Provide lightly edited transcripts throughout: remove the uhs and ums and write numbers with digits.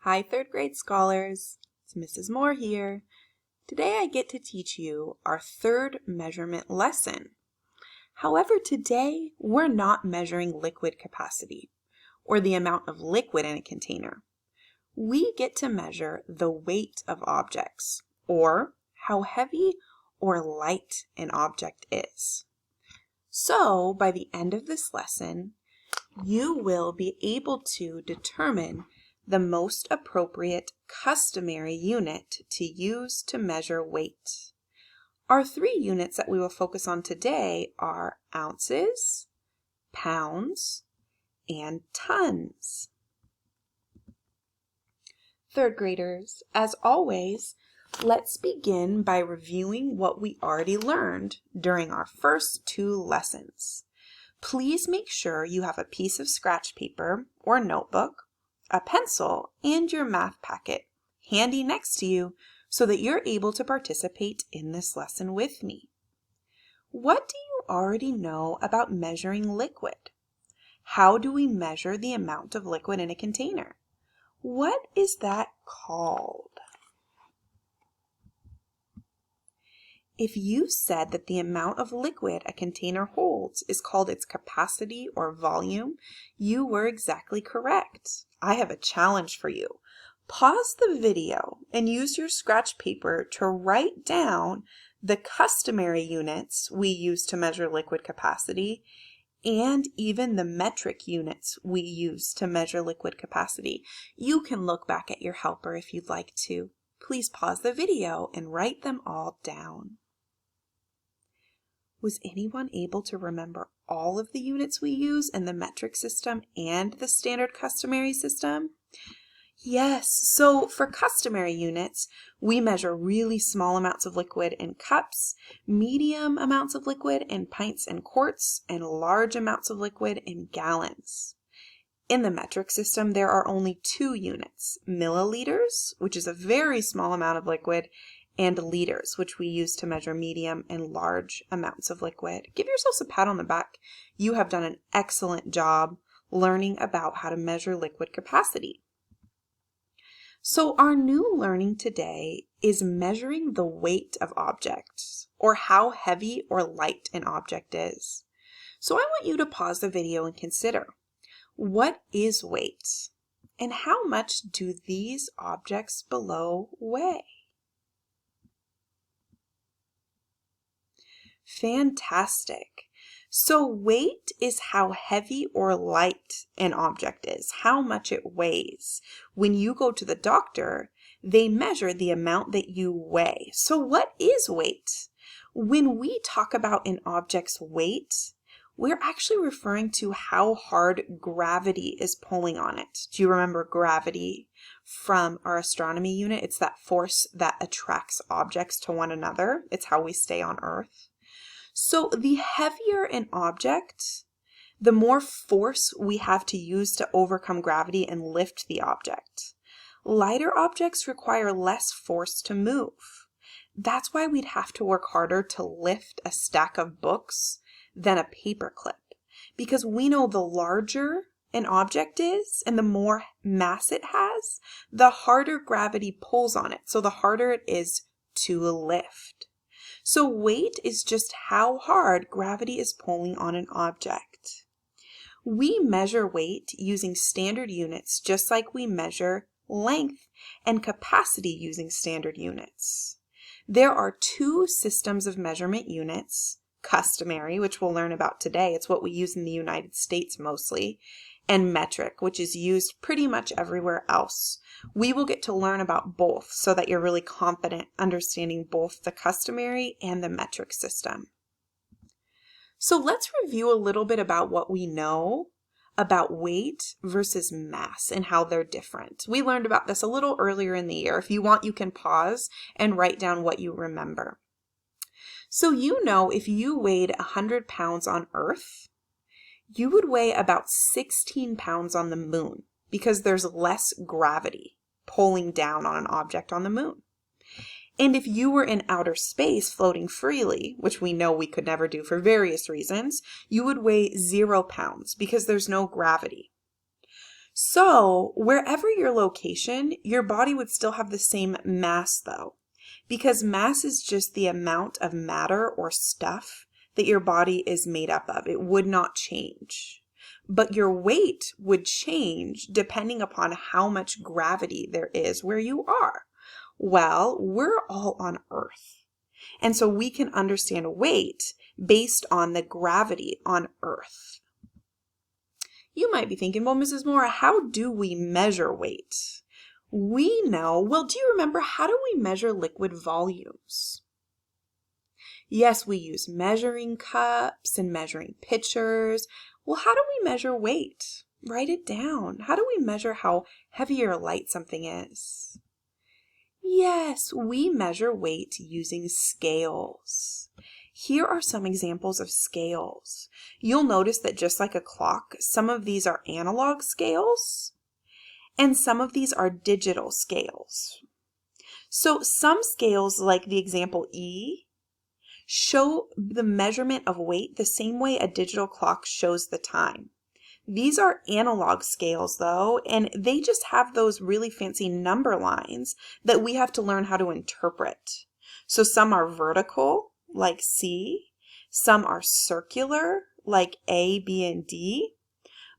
Hi, third grade scholars. It's Mrs. Moore here. Today I get to teach you our third measurement lesson. However, today we're not measuring liquid capacity or the amount of liquid in a container. We get to measure the weight of objects or how heavy or light an object is. So, by the end of this lesson, you will be able to determine the most appropriate customary unit to use to measure weight. Our three units that we will focus on today are ounces, pounds, and tons. Third graders, as always, let's begin by reviewing what we already learned during our first two lessons. Please make sure you have a piece of scratch paper or notebook, a pencil, and your math packet handy next to you so that you're able to participate in this lesson with me. What do you already know about measuring liquid? How do we measure the amount of liquid in a container? What is that called? If you said that the amount of liquid a container holds is called its capacity or volume, you were exactly correct. I have a challenge for you. Pause the video and use your scratch paper to write down the customary units we use to measure liquid capacity and even the metric units we use to measure liquid capacity. You can look back at your helper if you'd like to. Please pause the video and write them all down. Was anyone able to remember all of the units we use in the metric system and the standard customary system? Yes, so for customary units, we measure really small amounts of liquid in cups, medium amounts of liquid in pints and quarts, and large amounts of liquid in gallons. In the metric system, there are only two units, milliliters, which is a very small amount of liquid, and liters, which we use to measure medium and large amounts of liquid. Give yourselves a pat on the back. You have done an excellent job learning about how to measure liquid capacity. So our new learning today is measuring the weight of objects, or how heavy or light an object is. So I want you to pause the video and consider, what is weight? And how much do these objects below weigh? Fantastic. So weight is how heavy or light an object is, how much it weighs. When you go to the doctor, they measure the amount that you weigh. So what is weight? When we talk about an object's weight, we're actually referring to how hard gravity is pulling on it. Do you remember gravity from our astronomy unit? It's that force that attracts objects to one another. It's how we stay on Earth. So the heavier an object, the more force we have to use to overcome gravity and lift the object. Lighter objects require less force to move. That's why we'd have to work harder to lift a stack of books than a paperclip, because we know the larger an object is and the more mass it has, the harder gravity pulls on it, so the harder it is to lift. So weight is just how hard gravity is pulling on an object. We measure weight using standard units just like we measure length and capacity using standard units. There are two systems of measurement units, customary, which we'll learn about today. It's what we use in the United States mostly, and metric, which is used pretty much everywhere else. We will get to learn about both so that you're really confident understanding both the customary and the metric system. So let's review a little bit about what we know about weight versus mass and how they're different. We learned about this a little earlier in the year. If you want, you can pause and write down what you remember. So you know if you weighed 100 pounds on Earth, you would weigh about 16 pounds on the moon because there's less gravity pulling down on an object on the moon. And if you were in outer space floating freely, which we know we could never do for various reasons, you would weigh 0 pounds because there's no gravity. So wherever your location, your body would still have the same mass though, because mass is just the amount of matter or stuff that your body is made up of. It would not change. But your weight would change depending upon how much gravity there is where you are. Well, we're all on Earth. And so we can understand weight based on the gravity on Earth. You might be thinking, well, Mrs. Moore, how do we measure weight? We know, well, do you remember, how do we measure liquid volumes? Yes, we use measuring cups and measuring pitchers. Well, how do we measure weight? Write it down. How do we measure how heavy or light something is? Yes, we measure weight using scales. Here are some examples of scales. You'll notice that just like a clock, some of these are analog scales and some of these are digital scales. So some scales, like the example E, show the measurement of weight the same way a digital clock shows the time. These are analog scales though, and they just have those really fancy number lines that we have to learn how to interpret. So some are vertical, like C, some are circular, like A, B, and D,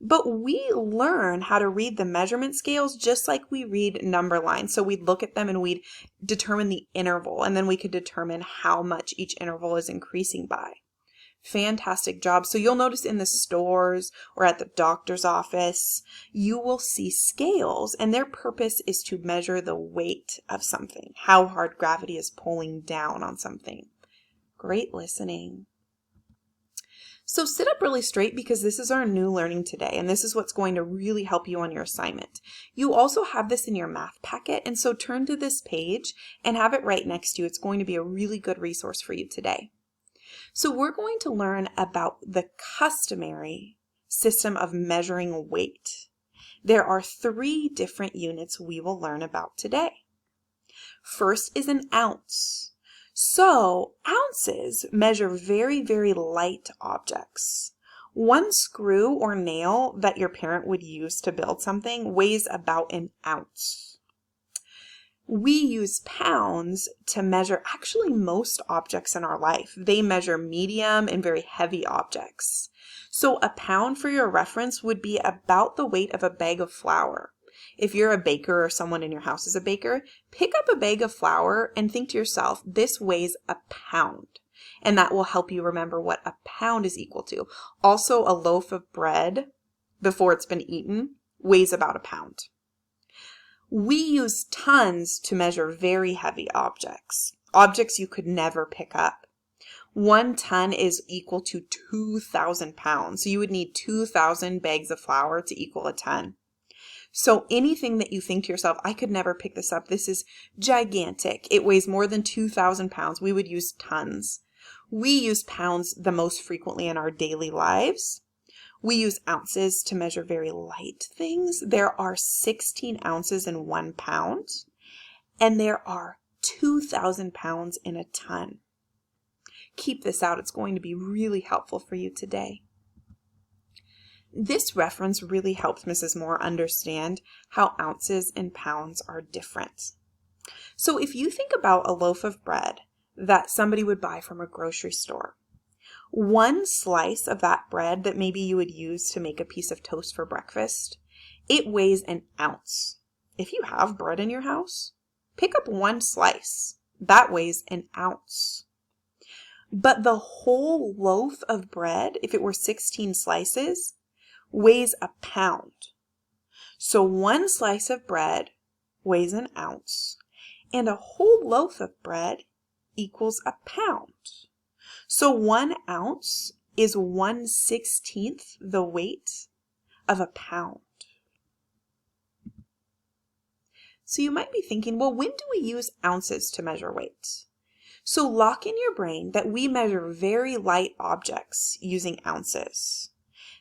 but we learn how to read the measurement scales just like we read number lines. So we'd look at them and we'd determine the interval, and then we could determine how much each interval is increasing by. Fantastic job. So you'll notice in the stores or at the doctor's office, you will see scales, and their purpose is to measure the weight of something, how hard gravity is pulling down on something. Great listening. So sit up really straight because this is our new learning today, and this is what's going to really help you on your assignment. You also have this in your math packet, and so turn to this page and have it right next to you. It's going to be a really good resource for you today. So we're going to learn about the customary system of measuring weight. There are 3 different units we will learn about today. First is an ounce. So ounces measure very, very light objects. One screw or nail that your parent would use to build something weighs about an ounce. We use pounds to measure actually most objects in our life. They measure medium and very heavy objects. So a pound, for your reference, would be about the weight of a bag of flour. If you're a baker or someone in your house is a baker, pick up a bag of flour and think to yourself, this weighs a pound. And that will help you remember what a pound is equal to. Also, a loaf of bread, before it's been eaten, weighs about a pound. We use tons to measure very heavy objects, objects you could never pick up. 1 ton is equal to 2,000 pounds. So you would need 2,000 bags of flour to equal a ton. So anything that you think to yourself, I could never pick this up, this is gigantic, it weighs more than 2,000 pounds, we would use tons. We use pounds the most frequently in our daily lives. We use ounces to measure very light things. There are 16 ounces in 1 pound, and there are 2,000 pounds in a ton. Keep this out. It's going to be really helpful for you today. This reference really helps Mrs. Moore understand how ounces and pounds are different. So if you think about a loaf of bread that somebody would buy from a grocery store, 1 slice of that bread that maybe you would use to make a piece of toast for breakfast, it weighs an ounce. If you have bread in your house, pick up 1 slice. That weighs an ounce. But the whole loaf of bread, if it were 16 slices, weighs a pound. So 1 slice of bread weighs an ounce, and a whole loaf of bread equals a pound. So 1 ounce is 1/16 the weight of a pound. So you might be thinking, well, when do we use ounces to measure weight? So lock in your brain that we measure very light objects using ounces.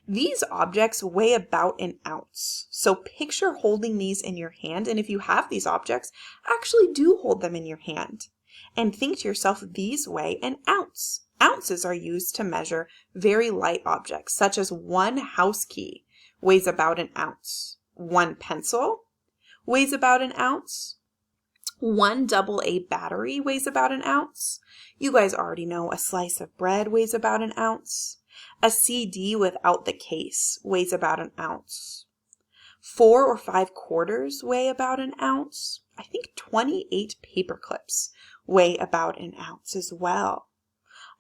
These objects weigh about an ounce. So picture holding these in your hand, and if you have these objects, actually do hold them in your hand. And think to yourself, these weigh an ounce. Ounces are used to measure very light objects, such as 1 house key weighs about an ounce. one pencil weighs about an ounce. One AA battery weighs about an ounce. You guys already know a slice of bread weighs about an ounce. A CD without the case weighs about an ounce. 4 or 5 quarters weigh about an ounce. I think 28 paper clips weigh about an ounce as well.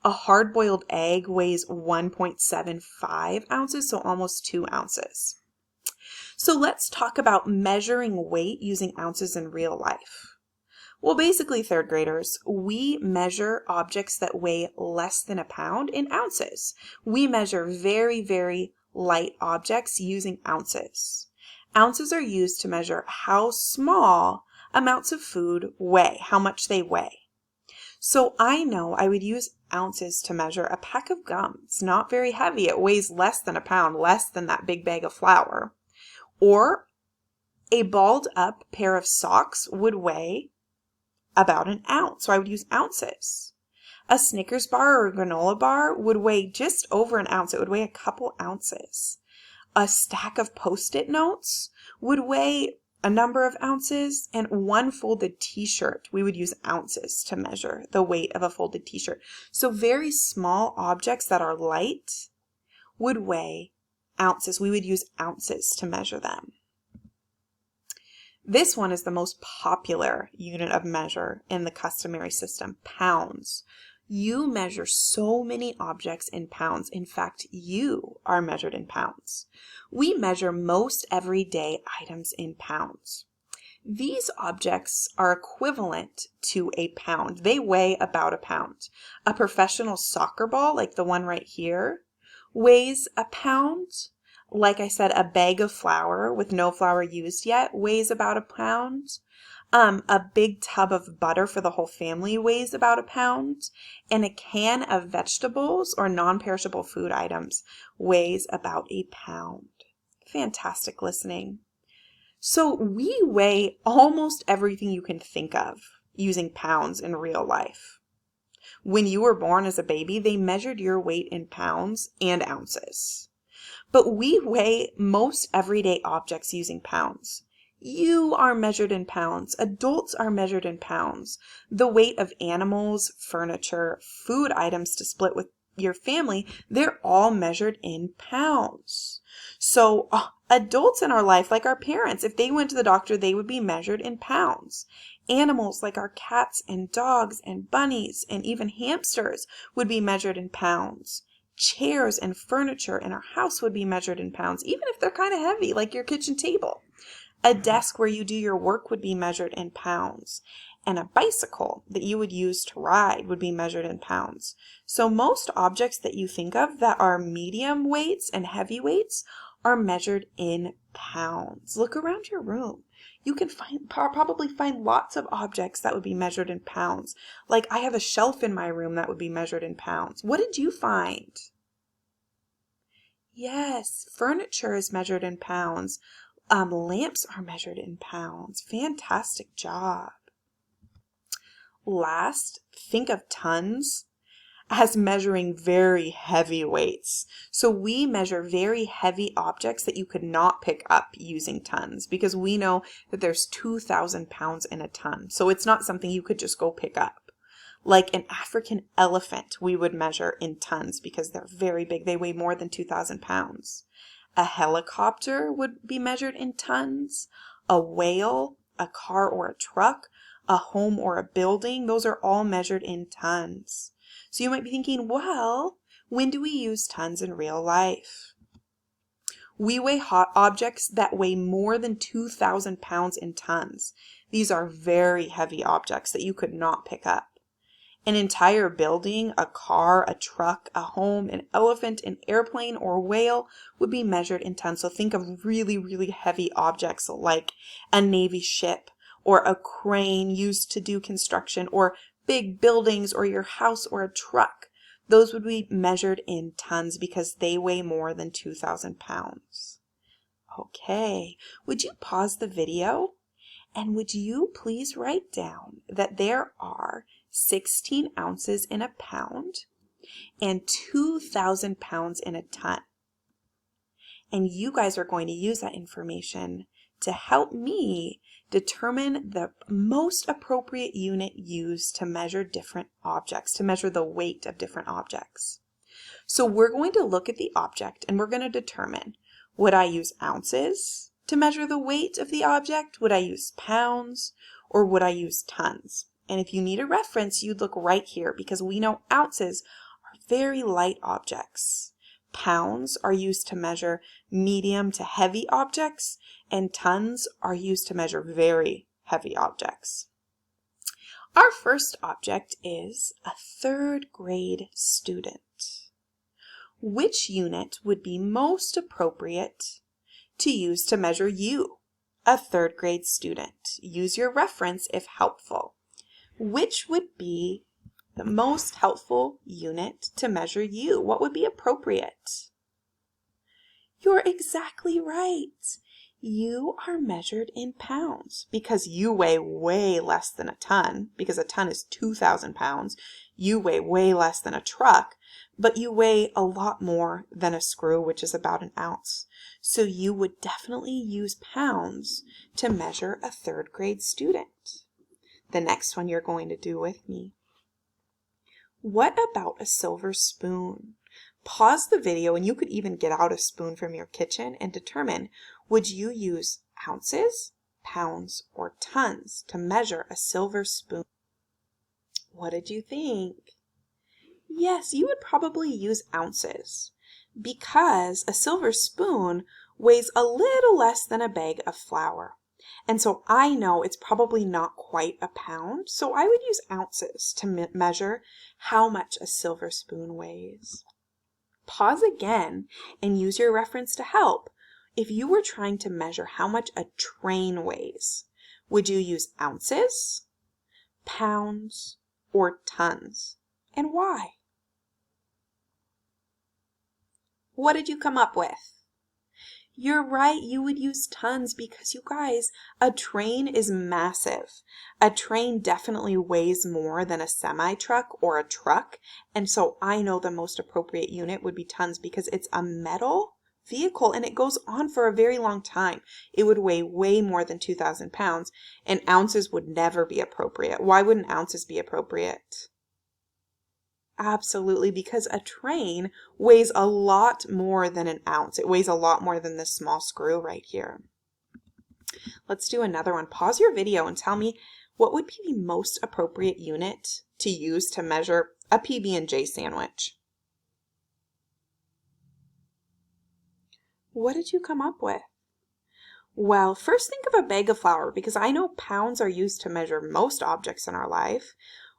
A hard-boiled egg weighs 1.75 ounces, so almost 2 ounces. So let's talk about measuring weight using ounces in real life. Well, basically, third graders, we measure objects that weigh less than a pound in ounces. We measure very, very light objects using ounces. Ounces are used to measure how small amounts of food weigh, how much they weigh. So I know I would use ounces to measure a pack of gum. It's not very heavy. It weighs less than a pound, less than that big bag of flour. Or a balled up pair of socks would weigh about an ounce, so I would use ounces. A Snickers bar or a granola bar would weigh just over an ounce. It would weigh a couple ounces. A stack of Post-it notes would weigh a number of ounces, and one folded t-shirt, we would use ounces to measure the weight of a folded t-shirt. So very small objects that are light would weigh ounces. We would use ounces to measure them. This one is the most popular unit of measure in the customary system, pounds. You measure so many objects in pounds. In fact, you are measured in pounds. We measure most everyday items in pounds. These objects are equivalent to a pound. They weigh about a pound. A professional soccer ball, like the one right here, weighs a pound. Like I said, a bag of flour with no flour used yet weighs about a pound. A big tub of butter for the whole family weighs about a pound. And a can of vegetables or non-perishable food items weighs about a pound. Fantastic listening. So we weigh almost everything you can think of using pounds in real life. When you were born as a baby, they measured your weight in pounds and ounces. But we weigh most everyday objects using pounds. You are measured in pounds. Adults are measured in pounds. The weight of animals, furniture, food items to split with your family, they're all measured in pounds. So adults in our life, like our parents, if they went to the doctor, they would be measured in pounds. Animals like our cats and dogs and bunnies and even hamsters would be measured in pounds. Chairs and furniture in our house would be measured in pounds, even if they're kind of heavy, like your kitchen table. A desk where you do your work would be measured in pounds. And a bicycle that you would use to ride would be measured in pounds. So most objects that you think of that are medium weights and heavy weights are measured in pounds. Look around your room. You can probably find lots of objects that would be measured in pounds. Like I have a shelf in my room that would be measured in pounds. What did you find? Yes, furniture is measured in pounds. Lamps are measured in pounds. Fantastic job. Last, think of tons as measuring very heavy weights. So we measure very heavy objects that you could not pick up using tons because we know that there's 2,000 pounds in a ton. So it's not something you could just go pick up. Like an African elephant, we would measure in tons because they're very big. They weigh more than 2,000 pounds. A helicopter would be measured in tons. A whale, a car or a truck, a home or a building, those are all measured in tons. So you might be thinking, well, when do we use tons in real life? We weigh hot objects that weigh more than 2,000 pounds in tons. These are very heavy objects that you could not pick up. An entire building, a car, a truck, a home, an elephant, an airplane, or whale would be measured in tons. So think of really, really heavy objects like a Navy ship or a crane used to do construction or big buildings or your house or a truck. Those would be measured in tons because they weigh more than 2,000 pounds. Okay, would you pause the video? And would you please write down that there are 16 ounces in a pound and 2,000 pounds in a ton. And you guys are going to use that information to help me determine the most appropriate unit used to measure different objects, to measure the weight of different objects. So we're going to look at the object and we're going to determine, would I use ounces to measure the weight of the object? Would I use pounds, or would I use tons? And if you need a reference, you'd look right here, because we know ounces are very light objects. Pounds are used to measure medium to heavy objects, and tons are used to measure very heavy objects. Our first object is a third grade student. Which unit would be most appropriate to use to measure you, a third grade student? Use your reference if helpful. Which would be the most helpful unit to measure you? What would be appropriate? You're exactly right. You are measured in pounds because you weigh way less than a ton, because a ton is 2,000 pounds. You weigh way less than a truck, but you weigh a lot more than a screw, which is about an ounce. So you would definitely use pounds to measure a third grade student. The next one you're going to do with me. What about a silver spoon? Pause the video and you could even get out a spoon from your kitchen and determine, would you use ounces, pounds, or tons to measure a silver spoon? What did you think? Yes, you would probably use ounces because a silver spoon weighs a little less than a bag of flour. And so I know it's probably not quite a pound, so I would use ounces to measure how much a silver spoon weighs. Pause again and use your reference to help. If you were trying to measure how much a train weighs, would you use ounces, pounds, or tons? And why? What did you come up with? You're right, you would use tons because, you guys, a train is massive. A train definitely weighs more than a semi-truck or a truck, and so I know the most appropriate unit would be tons because it's a metal vehicle and it goes on for a very long time. It would weigh way more than 2,000 pounds, and ounces would never be appropriate. Why wouldn't ounces be appropriate? Absolutely, because a train weighs a lot more than an ounce. It weighs a lot more than this small screw right here. Let's do another one. Pause your video and tell me, what would be the most appropriate unit to use to measure a PB&J sandwich? What did you come up with? Well, first think of a bag of flour, because I know pounds are used to measure most objects in our life.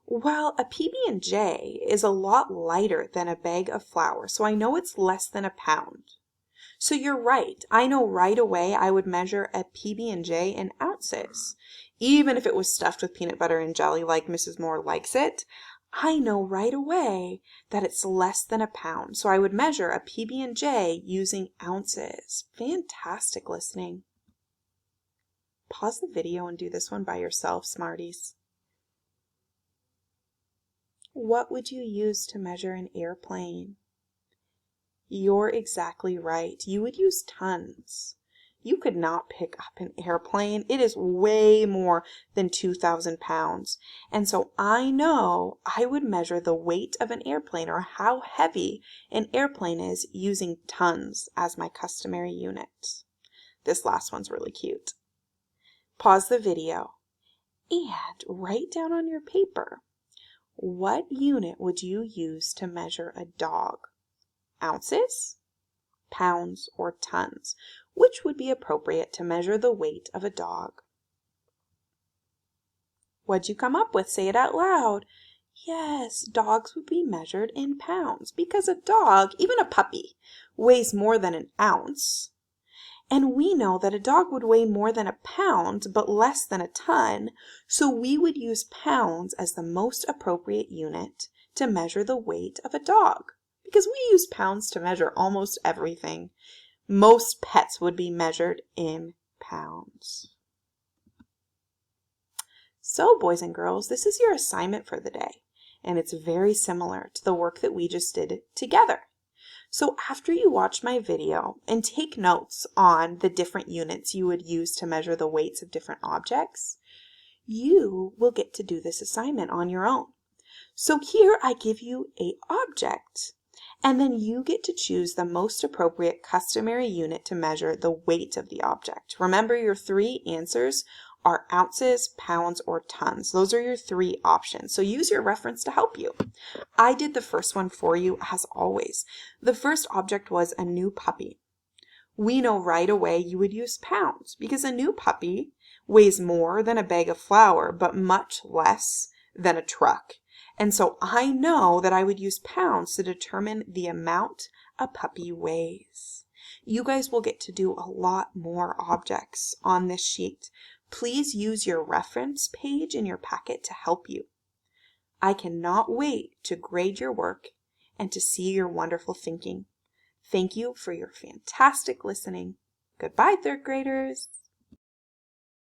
Well, a PB&J is a lot lighter than a bag of flour, so I know it's less than a pound. So you're right. I know right away I would measure a PB&J in ounces. Even if it was stuffed with peanut butter and jelly like Mrs. Moore likes it, I know right away that it's less than a pound. So I would measure a PB&J using ounces. Fantastic listening. Pause the video and do this one by yourself, smarties. What would you use to measure an airplane? You're exactly right. You would use tons. You could not pick up an airplane. It is way more than 2,000 pounds. And so I know I would measure the weight of an airplane, or how heavy an airplane is, using tons as my customary unit. This last one's really cute. Pause the video and write down on your paper, what unit would you use to measure a dog? Ounces, pounds, or tons? Which would be appropriate to measure the weight of a dog? What'd you come up with? Say it out loud. Yes, dogs would be measured in pounds because a dog, even a puppy, weighs more than an ounce. And we know that a dog would weigh more than a pound, but less than a ton, so we would use pounds as the most appropriate unit to measure the weight of a dog, because we use pounds to measure almost everything. Most pets would be measured in pounds. So, boys and girls, this is your assignment for the day, and it's very similar to the work that we just did together. So after you watch my video and take notes on the different units you would use to measure the weights of different objects, you will get to do this assignment on your own. So here I give you an object, and then you get to choose the most appropriate customary unit to measure the weight of the object. Remember, your three answers are ounces, pounds, or tons. Those are your three options. So use your reference to help you. I did the first one for you as always. The first object was a new puppy. We know right away you would use pounds because a new puppy weighs more than a bag of flour, but much less than a truck. And so I know that I would use pounds to determine the amount a puppy weighs. You guys will get to do a lot more objects on this sheet. Please use your reference page in your packet to help you. I cannot wait to grade your work and to see your wonderful thinking. Thank you for your fantastic listening. Goodbye, third graders.